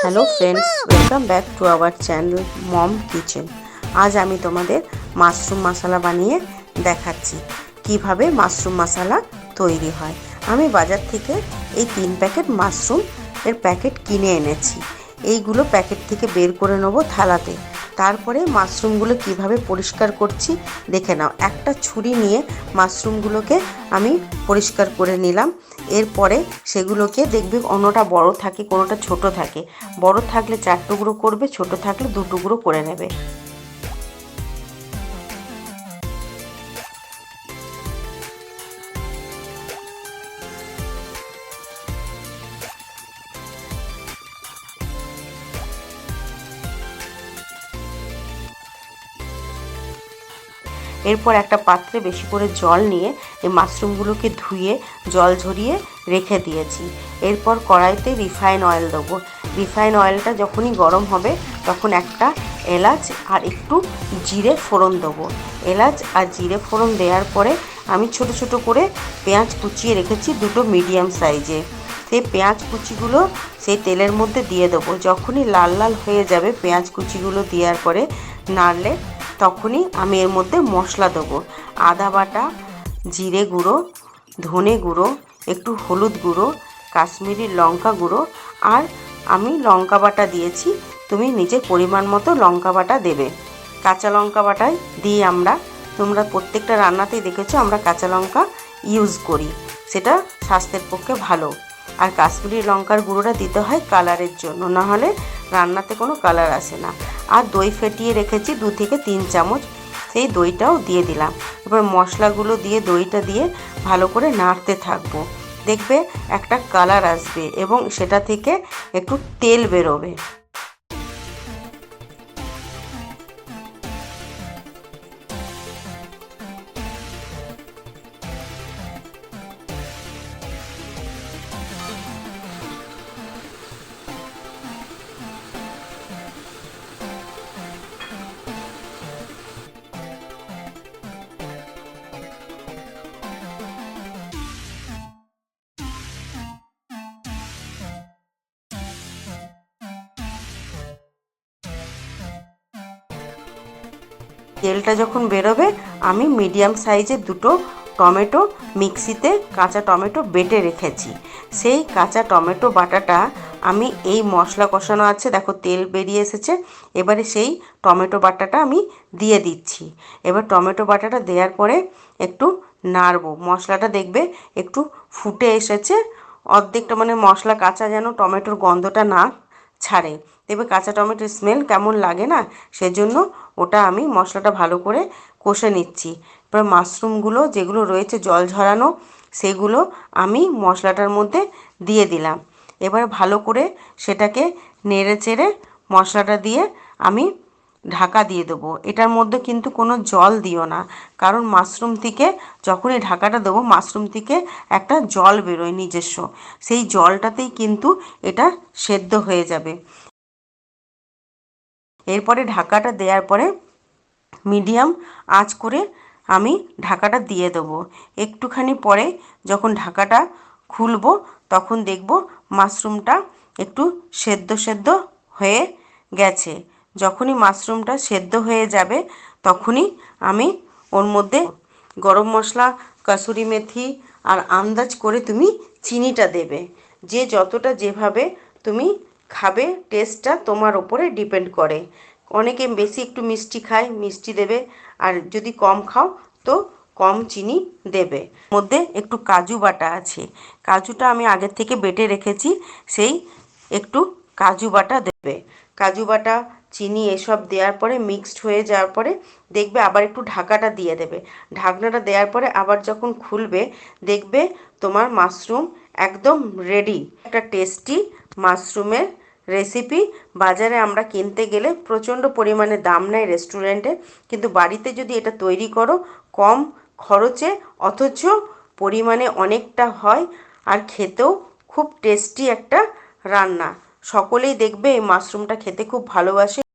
Hello friends, welcome back to our channel mom kitchen. আজ আমি তোমাদের মাশরুম মশলা বানিয়ে দেখাচ্ছি কিভাবে মাশরুম মশলা তৈরি হয়। আমি বাজার থেকে এই 3 প্যাকেট মাশরুম এর প্যাকেট কিনে এনেছি। এইগুলো প্যাকেট থেকে বের করে নেবো থালাতে। তারপরে মাশরুমগুলো কিভাবে পরিষ্কার করছি দেখে নাও। একটা ছুরি নিয়ে মাশরুমগুলোকে আমি পরিষ্কার করে নিলাম। এরপরে সেগুলোকে দেখবে কোনোটা বড় থাকে কোনোটা ছোট থাকে। বড় থাকলে 4 টুকরো করবে, ছোট থাকলে 2 টুকরো করে নেবে। এরপর একটা পাত্রে বেশি করে জল নিয়ে এই মাশরুমগুলোকে ধুয়ে জল ঝরিয়ে রেখে দিয়েছি। এরপর কড়াইতে রিফাইন অয়েল দেবো। রিফাইন অয়েলটা যখনই গরম হবে তখন একটা এলাচ আর একটু জিরে ফোড়ন দেবো। এলাচ আর জিরে ফোড়ন দেওয়ার পরে আমি ছোট ছোট করে পেঁয়াজ কুচিয়ে রেখেছি 2টো মিডিয়াম সাইজে। সেই পেঁয়াজ কুচিগুলো সেই তেলের মধ্যে দিয়ে দেবো। যখনই লাল লাল হয়ে যাবে পেঁয়াজ কুচিগুলো দেওয়ার পরে নাড়লে তখনই আমি এর মধ্যে মশলা দেবো। আদা বাটা, জিরে গুঁড়ো, ধনে গুঁড়ো, একটু হলুদ গুঁড়ো, কাশ্মীরি লঙ্কা গুঁড়ো আর আমি লঙ্কা বাটা দিয়েছি। তুমি নিজের পরিমাণ মতো লঙ্কা বাটা দেবে। কাঁচা লঙ্কা বাটাই দিই আমরা। তোমরা প্রত্যেকটা রান্নাতেই দেখেছো আমরা কাঁচা লঙ্কা ইউজ করি, সেটা স্বাস্থ্যের পক্ষে ভালো। আর কাশ্মীরি লঙ্কার গুঁড়োটা দিতে হয় কালারের জন্য, নাহলে রান্নাতে কোনো কালার আসে না। আর দই ফেটিয়ে রেখেছি 2 থেকে 3 চামচ, সেই দইটাও দিয়ে দিলাম। এবার মশলাগুলো দিয়ে দইটা দিয়ে ভালো করে নাড়তে থাকবো। দেখবে একটা কালার আসবে এবং সেটা থেকে একটু তেল বেরোবে। তেলটা যখন বেরোবে আমি মিডিয়াম সাইজের 2টো টমেটো মিক্সিতে কাঁচা টমেটো বেটে রেখেছি। সেই কাঁচা টমেটো বাটাটা আমি এই মশলা কষানো আছে, দেখো তেল বেরিয়ে এসেছে। এবারে সেই টমেটো বাটাটা আমি দিয়ে দিচ্ছি। এবার টমেটো বাটাটা দেওয়ার পরে একটু নাড়বো। মশলাটা দেখবে একটু ফুটে এসেছে অর্ধেকটা, মানে মশলা কাঁচা যেন টমেটোর গন্ধটা না ছাড়ে। দেখবে কাঁচা টমেটোর স্মেল কেমন লাগে না, সেজন্য ওটা আমি মশলাটা ভালো করে কষে নিচ্ছি। এবার মাশরুমগুলো যেগুলো রয়েছে জল ঝরানো সেগুলো আমি মশলাটার মধ্যে দিয়ে দিলাম। এবার ভালো করে সেটাকে নেড়ে চেড়ে মশলাটা দিয়ে আমি ঢাকা দিয়ে দেবো। এটার মধ্যে কিন্তু কোনো জল দিও না, কারণ মাশরুম থেকে যখনই ঢাকাটা দেবো মাশরুম থেকে একটা জল বেরোয় নিজস্ব, সেই জলটাতেই কিন্তু এটা সেদ্ধ হয়ে যাবে। এরপরে ঢাকাটা দেওয়ার পরে মিডিয়াম আঁচ করে আমি ঢাকাটা দিয়ে দেবো। একটুখানি পরে যখন ঢাকাটা খুলবো তখন দেখব মাশরুমটা একটু সেদ্ধ সেদ্ধ হয়ে গেছে। যখনই মাশরুমটা সেদ্ধ হয়ে যাবে তখনই আমি ওর মধ্যে গরম মশলা, কাসুরি মেথি আর আন্দাজ করে তুমি চিনিটা দেবে। যে যতটা যেভাবে তুমি খাবে টেস্টটা তোমার ওপরে ডিপেন্ড করে। অনেকে বেশি একটু মিষ্টি খায়, মিষ্টি দেবে, আর যদি কম খাও তো কম চিনি দেবে। মধ্যে একটু কাজু বাটা আছে, কাজুটা আমি আগের থেকে বেটে রেখেছি, সেই একটু কাজু বাটা দেবে। কাজু বাটা, চিনি এসব দেওয়ার পরে মিক্সড হয়ে যাওয়ার পরে দেখবে আবার একটু ঢাকাটা দিয়ে দেবে। ঢাকনাটা দেওয়ার পরে আবার যখন খুলবে দেখবে তোমার মাশরুম একদম রেডি। একটা টেস্টি মাশরুমের রেসিপি। বাজারে আমরা কিনতে গেলে প্রচণ্ড পরিমাণে দাম নেয় রেস্টুরেন্টে, কিন্তু বাড়িতে যদি এটা তৈরি করো কম খরচে অথচ পরিমাণে অনেকটা হয়, আর খেতেও খুব টেস্টি একটা রান্না। সকলেই দেখবে এই মাশরুমটা খেতে খুব ভালোবাসে।